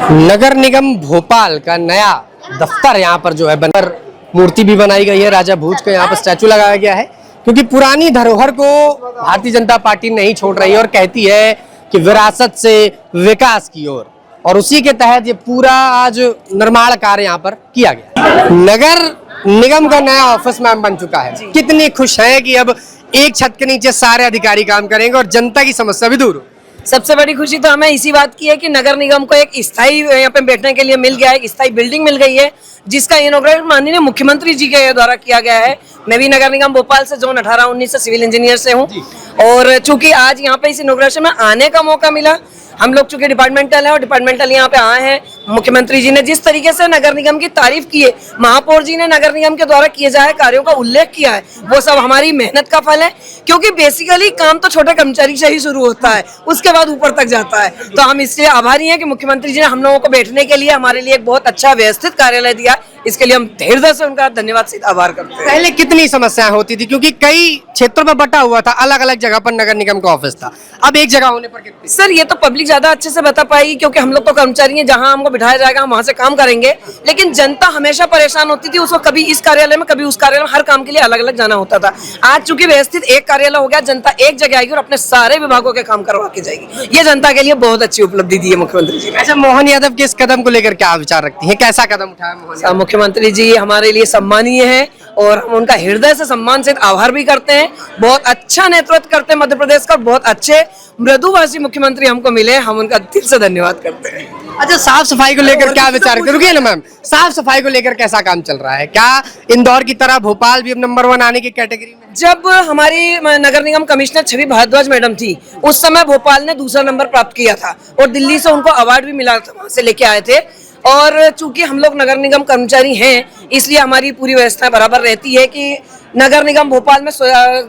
नगर निगम भोपाल का नया दफ्तर यहाँ पर जो है बनकर मूर्ति भी बनाई गई है। राजा भोज का यहाँ पर स्टैचू लगाया गया है, क्योंकि पुरानी धरोहर को भारतीय जनता पार्टी नहीं छोड़ रही है और कहती है कि विरासत से विकास की ओर, और उसी के तहत ये पूरा आज निर्माण कार्य यहाँ पर किया गया। नगर निगम का नया ऑफिस मैम बन चुका है। कितनी खुश हैं कि अब एक छत के नीचे सारे अधिकारी काम करेंगे और जनता की समस्या भी दूर हो। सबसे बड़ी खुशी तो हमें इसी बात की है कि नगर निगम को एक स्थायी यहाँ पे बैठने के लिए मिल गया है, एक स्थायी बिल्डिंग मिल गई है, जिसका इनॉग्रेशन माननीय मुख्यमंत्री जी के द्वारा किया गया है। मैं भी नगर निगम भोपाल से जोन 18-19 से सिविल इंजीनियर से हूँ, और चूंकि आज यहाँ पे इस इनॉग्रेशन में आने का मौका मिला, हम लोग चूंकि डिपार्टमेंटल है और डिपार्टमेंटल यहाँ पे आए हैं। मुख्यमंत्री जी ने जिस तरीके से नगर निगम की तारीफ की है, महापौर जी ने नगर निगम के द्वारा किए जाए कार्यों का उल्लेख किया है, वो सब हमारी मेहनत का फल है। क्योंकि बेसिकली काम तो छोटे कर्मचारी से ही शुरू होता है, उसके बाद ऊपर तक जाता है। तो हम इसलिए आभारी हैं कि मुख्यमंत्री जी ने हम लोगों को बैठने के लिए हमारे लिए एक बहुत अच्छा व्यवस्थित कार्यालय दिया। इसके लिए हम हृदय से उनका धन्यवाद से आभार करते हैं। पहले कितनी समस्याएं होती थी, क्योंकि कई क्षेत्रों में बटा हुआ था, अलग अलग जगह पर नगर निगम का ऑफिस था, अब एक जगह होने पर कितनी? सर ये तो पब्लिक ज्यादा अच्छे से बता पाएगी, क्योंकि हम लोग तो कर्मचारी हैं, जहां हमको बिठाया जाएगा हम वहां से काम करेंगे। लेकिन जनता हमेशा परेशान होती थी, उसको कभी इस कार्यालय में कभी उस कार्यालय में, हर काम के लिए अलग अलग जाना होता था। आज चूंकि व्यवस्थित एक कार्यालय हो गया, जनता एक जगह आएगी और अपने सारे विभागों के काम करवा के जाएगी। ये जनता के लिए बहुत अच्छी उपलब्धि दी है मुख्यमंत्री जी ने। अच्छा, मोहन यादव के इस कदम को लेकर क्या विचार रखती है, कैसा कदम उठाया मोहन यादव? मुख्यमंत्री जी हमारे लिए सम्मानीय है और हम उनका हृदय से सम्मान से आभार भी करते हैं। बहुत अच्छा नेतृत्व करते हैं मध्य प्रदेश का, बहुत अच्छे मृदुभाषी मुख्यमंत्री हमको मिले, हम उनका दिल से धन्यवाद करते हैं। अच्छा, साफ सफाई को लेकर क्या विचार, रुकिए ना मैम, साफ सफाई को लेकर कैसा काम चल रहा है? क्या इंदौर की तरह भोपाल भी अब नंबर 1 आने की कैटेगरी में? जब हमारी नगर निगम कमिश्नर छवि भारद्वाज मैडम थी, उस समय भोपाल ने दूसरा नंबर प्राप्त किया था और दिल्ली से उनको अवार्ड भी मिला था, वहां से लेके आए थे। और चूंकि हम लोग नगर निगम कर्मचारी हैं, इसलिए हमारी पूरी व्यवस्था बराबर रहती है कि नगर निगम भोपाल में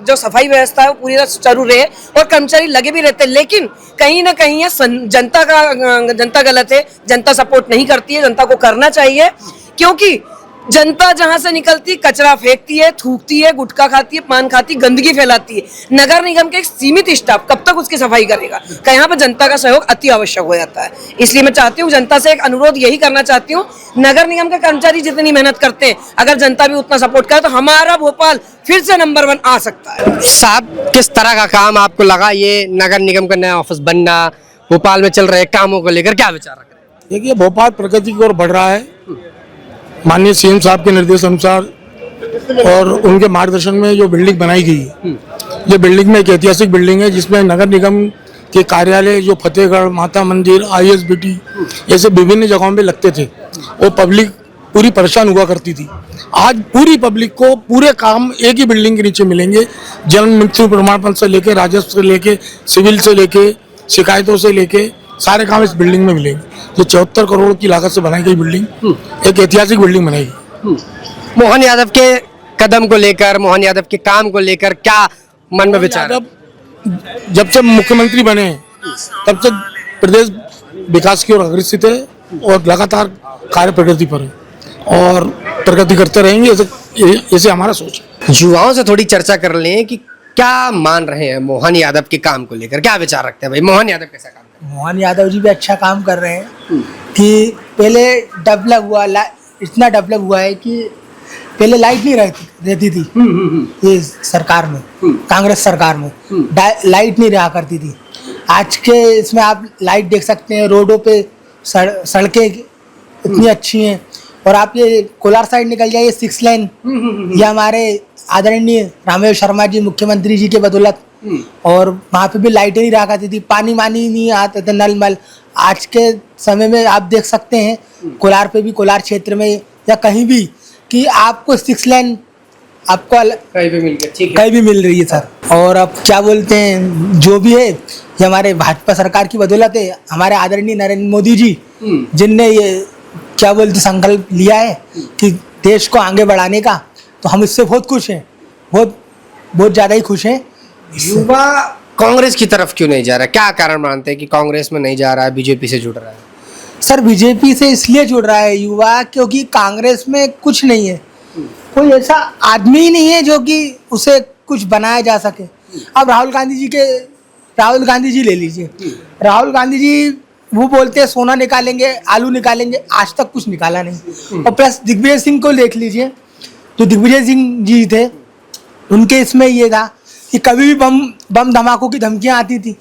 जो सफाई व्यवस्था है वो पूरी तरह सुचारू रहे और कर्मचारी लगे भी रहते हैं। लेकिन कहीं ना कहीं ये जनता गलत है, जनता सपोर्ट नहीं करती है। जनता को करना चाहिए, क्योंकि जनता जहां से निकलती कचरा फेंकती है, थूकती है, गुटखा खाती है, पान खाती है, गंदगी फैलाती है। नगर निगम के एक सीमित स्टाफ कब तक उसकी सफाई करेगा? कि यहाँ पर जनता का सहयोग अति आवश्यक हो जाता है। इसलिए मैं चाहती हूँ, जनता से एक अनुरोध यही करना चाहती हूँ, नगर निगम के कर्मचारी जितनी मेहनत करते हैं, अगर जनता भी उतना सपोर्ट करे तो हमारा भोपाल फिर से नंबर 1 आ सकता है। साहब, किस तरह का काम आपको लगा ये नगर निगम का नया ऑफिस बनना, भोपाल में चल रहे कामों को लेकर क्या विचार रख रहे हैं? देखिए, भोपाल प्रगति की ओर बढ़ रहा है। माननीय सीएम साहब के निर्देश अनुसार और उनके मार्गदर्शन में जो बिल्डिंग बनाई गई है, ये बिल्डिंग में एक ऐतिहासिक बिल्डिंग है, जिसमें नगर निगम के कार्यालय जो फतेहगढ़, माता मंदिर, ISBT ऐसे विभिन्न जगहों में लगते थे, वो पब्लिक पूरी परेशान हुआ करती थी। आज पूरी पब्लिक को पूरे काम एक ही बिल्डिंग के नीचे मिलेंगे। जन्म मृत्यु प्रमाण पत्र से लेके, राजस्व से लेके, सिविल से लेके, शिकायतों से लेके सारे काम इस बिल्डिंग में मिलेंगे। जो 74 करोड़ की लागत से बनाई गई बिल्डिंग एक ऐतिहासिक बिल्डिंग बनाएगी। मोहन यादव के कदम को लेकर, मोहन यादव के काम को लेकर क्या मन में विचार? जब से मुख्यमंत्री बने तब से प्रदेश विकास की ओर अग्रसित है और लगातार कार्य प्रगति पर है और प्रगति करते रहेंगे, ऐसे हमारा सोच है। युवाओं से थोड़ी चर्चा कर लें कि क्या मान रहे हैं मोहन यादव के काम को लेकर, क्या विचार रखते हैं भाई? मोहन यादव कैसा काम? मोहन यादव जी भी अच्छा काम कर रहे हैं कि पहले डेवलप हुआ, इतना डेवलप हुआ है कि पहले लाइट नहीं रहती थी ये सरकार में, कांग्रेस सरकार में लाइट नहीं रहा करती थी। आज के इसमें आप लाइट देख सकते हैं, रोडों पे सड़कें इतनी अच्छी हैं। और आप ये कोलार साइड निकल जाइए, 6 लेन, ये हमारे आदरणीय रामेश्वर शर्मा जी मुख्यमंत्री जी के बदौलत, और वहाँ पे भी लाइटें नहीं रहा करती थी, पानी नहीं आते थे, नल मल। आज के समय में आप देख सकते हैं कोलार पे भी, कोलार क्षेत्र में या कहीं भी, कि आपको 6 लेन आपको कहीं भी मिल गया, ठीक है, कहीं भी मिल रही है सर। और अब क्या बोलते हैं, जो भी है ये हमारे भाजपा सरकार की बदौलत है। हमारे आदरणीय नरेंद्र मोदी जी जिनने ये क्या बोलते संकल्प लिया है कि देश को आगे बढ़ाने का, तो हम इससे बहुत खुश हैं, बहुत ज़्यादा ही खुश हैं। युवा कांग्रेस की तरफ क्यों नहीं जा रहा? क्या कारण मानते हैं कि कांग्रेस में नहीं जा रहा है, बीजेपी से जुड़ रहा है? सर, बीजेपी से इसलिए जुड़ रहा है युवा क्योंकि कांग्रेस में कुछ नहीं है, कोई ऐसा आदमी ही नहीं है जो कि उसे कुछ बनाया जा सके। अब राहुल गांधी जी ले लीजिए। राहुल गांधी जी वो बोलते हैं सोना निकालेंगे, आलू निकालेंगे, आज तक कुछ निकाला नहीं। और प्लस दिग्विजय सिंह को देख लीजिए, जो दिग्विजय सिंह जी थे, उनके इसमें ये था कि कभी भी बम धमाकों की धमकियां आती थी।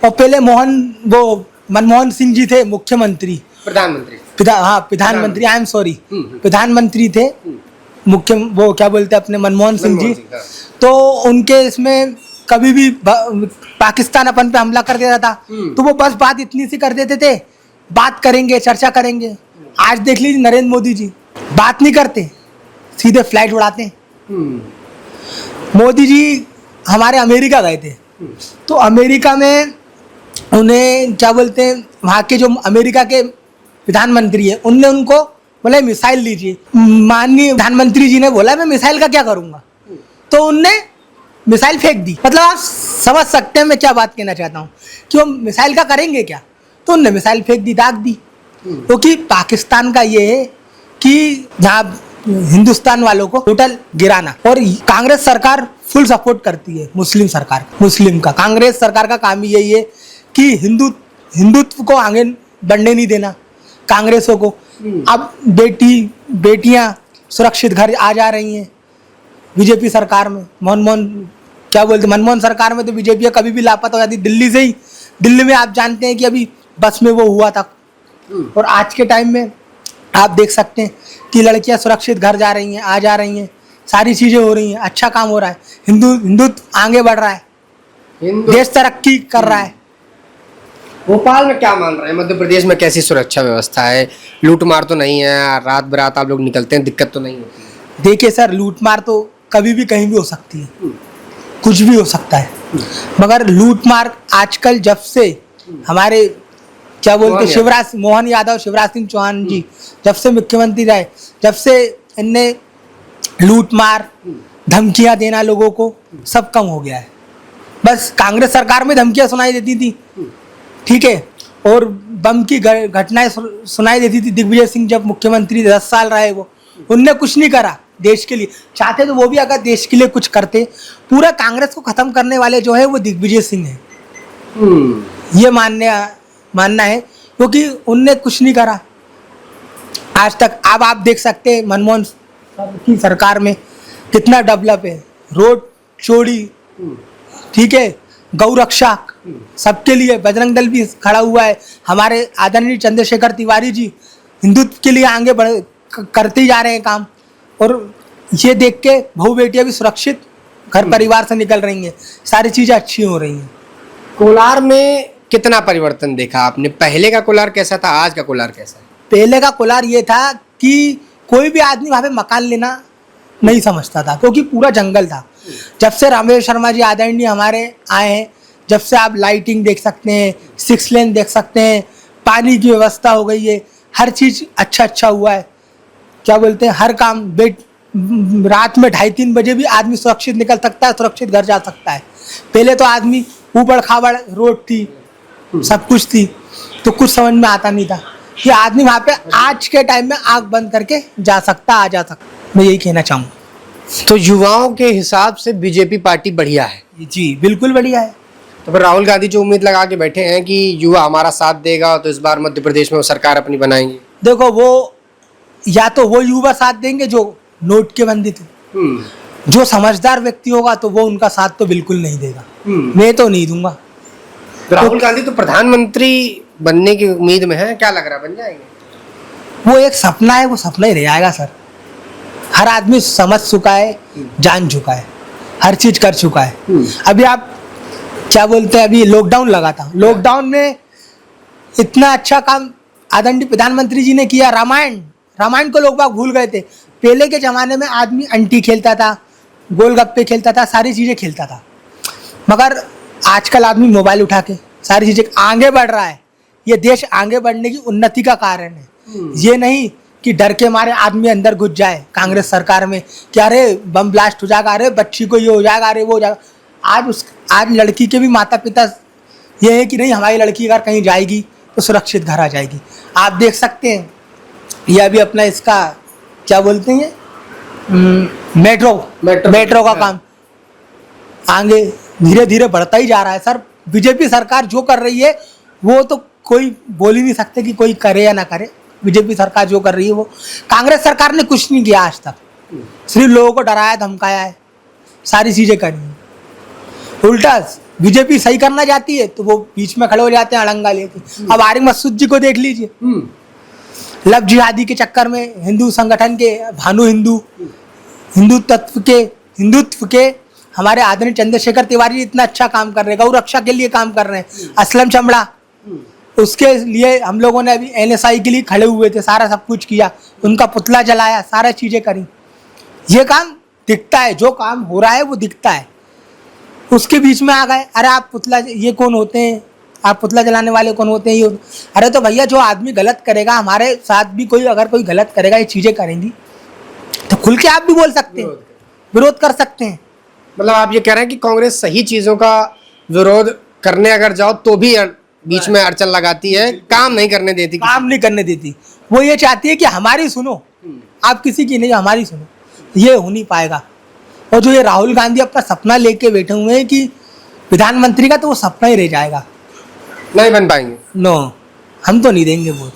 और पहले मनमोहन सिंह जी थे मुख्यमंत्री, प्रधानमंत्री, आई एम सॉरी, प्रधानमंत्री थे मुख्य, वो क्या बोलते हैं अपने मनमोहन सिंह जी। तो उनके इसमें कभी भी पाकिस्तान अपन पे हमला कर देता था तो वो बस बात इतनी सी कर देते थे, बात करेंगे, चर्चा करेंगे। आज देख लीजिए नरेंद्र मोदी जी बात नहीं करते, सीधे फ्लाइट उड़ाते हैं। मोदी जी हमारे अमेरिका गए थे, तो अमेरिका में उन्हें क्या बोलते हैं, वहाँ के जो अमेरिका के प्रधानमंत्री है, उनने उनको बोला मिसाइल लीजिए। माननीय प्रधानमंत्री जी ने बोला मैं मिसाइल का क्या करूँगा, तो उनने मिसाइल फेंक दी। मतलब आप समझ सकते हैं मैं क्या बात कहना चाहता हूँ कि वो मिसाइल का करेंगे क्या, तो उनने मिसाइल फेंक दी, दाग दी। क्योंकि पाकिस्तान का ये है कि जहाँ हिंदुस्तान वालों को टोटल गिराना, और कांग्रेस सरकार फुल सपोर्ट करती है मुस्लिम सरकार, मुस्लिम का। कांग्रेस सरकार का काम ही यही है कि हिंदुत्व को आगे बढ़ने नहीं देना कांग्रेसों को। अब बेटियां सुरक्षित घर आ जा रही हैं बीजेपी सरकार में। मनमोहन सरकार में तो बीजेपी कभी भी लापता हो जाती, दिल्ली से ही। दिल्ली में आप जानते हैं कि अभी बस में वो हुआ था, और आज के टाइम में आप देख सकते हैं कि लड़कियां सुरक्षित घर जा रही हैं, आ जा रही हैं, सारी चीजें हो रही हैं, अच्छा काम हो रहा है, हिंदुत्व आगे बढ़ रहा है, देश तरक्की कर रहा है। भोपाल में क्या मान रहे हैं, मध्य प्रदेश में कैसी सुरक्षा व्यवस्था है? लूट मार तो नहीं है, रात बरात आप लोग निकलते हैं, दिक्कत तो नहीं होती है? देखिए सर, लूट मार तो कभी भी कहीं भी हो सकती है, कुछ भी हो सकता है, मगर लूट मार आजकल जब से हमारे क्या बोलते शिवराज सिंह चौहान जी जब से मुख्यमंत्री रहे, जब से इनने लूट मार धमकियां देना लोगों को सब कम हो गया है। बस कांग्रेस सरकार में धमकियां सुनाई देती थी, ठीक है, और बम की घटनाएं सुनाई देती थी। दिग्विजय सिंह जब मुख्यमंत्री 10 साल रहे, वो उनने कुछ नहीं करा देश के लिए। चाहते तो वो भी अगर देश के लिए कुछ करते, पूरा कांग्रेस को खत्म करने वाले जो है वो दिग्विजय सिंह है, ये मानना है, क्योंकि उनने कुछ नहीं करा आज तक। अब आप देख सकते हैं मनमोहन की सरकार में कितना डेवलप है, रोड चौड़ी, ठीक है, गौ रक्षा सबके लिए बजरंग दल भी खड़ा हुआ है। हमारे आदरणीय चंद्रशेखर तिवारी जी हिंदुत्व के लिए आगे करते ही जा रहे हैं काम, और ये देख के बहू बेटियां भी सुरक्षित घर परिवार से निकल रही हैं, सारी चीजें अच्छी हो रही हैं। कोलार में कितना परिवर्तन देखा आपने? पहले का कोलार कैसा था, आज का कोलार कैसा है? पहले का कोलार ये था कि कोई भी आदमी वहाँ पे मकान लेना नहीं समझता था, क्योंकि पूरा जंगल था। जब से रामेश्वर शर्मा जी आदरणीय हमारे आए हैं, जब से आप लाइटिंग देख सकते हैं, 6 लेन देख सकते हैं, पानी की व्यवस्था हो गई है, हर चीज़ अच्छा हुआ है। क्या बोलते हैं, हर काम रात में 2:30-3 बजे भी आदमी सुरक्षित निकल सकता है, सुरक्षित घर जा सकता है। पहले तो आदमी ऊबड़ खाबड़ रोड थी, सब कुछ थी, तो कुछ समझ में आता नहीं था कि आदमी वहाँ पे आज के टाइम में आँख बंद करके जा सकता, आ जा सकता। मैं यही कहना चाहूँगा। तो युवाओं के हिसाब से बीजेपी पार्टी बढ़िया है? जी बिल्कुल बढ़िया है। तो फिर राहुल गांधी जो उम्मीद लगा के बैठे हैं कि युवा हमारा साथ देगा, तो इस बार मध्य प्रदेश में वो सरकार अपनी बनाएंगे। देखो, वो या तो वो युवा साथ देंगे जो नोट के बंदी थे, जो समझदार व्यक्ति होगा तो वो उनका साथ तो बिल्कुल नहीं देगा, मैं तो नहीं दूंगा। तो राहुल गांधी तो प्रधानमंत्री बनने की उम्मीद में है, क्या लग रहा है बन जाएंगे? वो एक सपना है, वो सपना ही रह जाएगा सर। हर आदमी समझ चुका है, जान चुका है, हर चीज कर चुका है। अभी आप क्या बोलते हैं, अभी लॉकडाउन लगा था, लॉकडाउन में इतना अच्छा काम आदरणीय प्रधानमंत्री जी ने किया। रामायण को लोग बाग भूल गए थे। पहले के जमाने में आदमी अंटी खेलता था, गोलगप्पे खेलता था, सारी चीजें खेलता था, मगर आजकल आदमी मोबाइल उठा के सारी चीजें आगे बढ़ रहा है। ये देश आगे बढ़ने की उन्नति का कारण है, ये नहीं कि डर के मारे आदमी अंदर घुस जाए कांग्रेस सरकार में कि अरे बम ब्लास्ट हो जाएगा, अरे बच्ची को ये हो जाएगा, अरे वो हो जाएगा। आज लड़की के भी माता पिता ये है कि नहीं, हमारी लड़की अगर कहीं जाएगी तो सुरक्षित घर आ जाएगी। आप देख सकते हैं ये अभी अपना इसका क्या बोलते हैं, मेट्रो का काम आगे धीरे धीरे बढ़ता ही जा रहा है सर। बीजेपी सरकार जो कर रही है वो तो कोई बोल ही नहीं सकते कि कोई करे या ना करे। बीजेपी सरकार जो कर रही है वो, कांग्रेस सरकार ने कुछ नहीं किया आज तक, सिर्फ लोगों को डराया धमकाया है, सारी चीजें करी हैं। उल्टा बीजेपी सही करना चाहती है तो वो बीच में खड़े हो जाते हैं अड़ंगा लेके। अब आरिफ मसूद जी को देख लीजिए, लव जिहादी के चक्कर में हिंदू संगठन के भानु हिंदुत्व के हमारे आदरणीय चंद्रशेखर तिवारी जी इतना अच्छा काम कर रहे हैं, गौ रक्षा के लिए काम कर रहे हैं। असलम चमड़ा, उसके लिए हम लोगों ने अभी NSI के लिए खड़े हुए थे, सारा सब कुछ किया, उनका पुतला जलाया, सारा चीजें करी। ये काम दिखता है, जो काम हो रहा है वो दिखता है। उसके बीच में आ गए, अरे आप पुतला, ये कौन होते हैं, आप पुतला जलाने वाले कौन होते हैं, ये अरे तो भैया जो आदमी गलत करेगा, हमारे साथ भी कोई अगर कोई गलत करेगा, ये चीजें करेंगी तो खुल के आप भी बोल सकते हैं, विरोध कर सकते हैं। मतलब आप ये कह रहे हैं कि कांग्रेस सही चीजों का विरोध करने अगर जाओ तो भी बीच में अड़चन लगाती है, काम नहीं करने देती, काम नहीं करने देती। वो ये चाहती है कि हमारी सुनो, आप किसी की नहीं, हमारी सुनो। ये हो नहीं पाएगा। और जो ये राहुल गांधी अपना सपना लेके बैठे हुए हैं कि प्रधानमंत्री का, तो वो सपना ही रह जाएगा, नहीं बन पाएंगे। नो, हम तो नहीं देंगे वोट।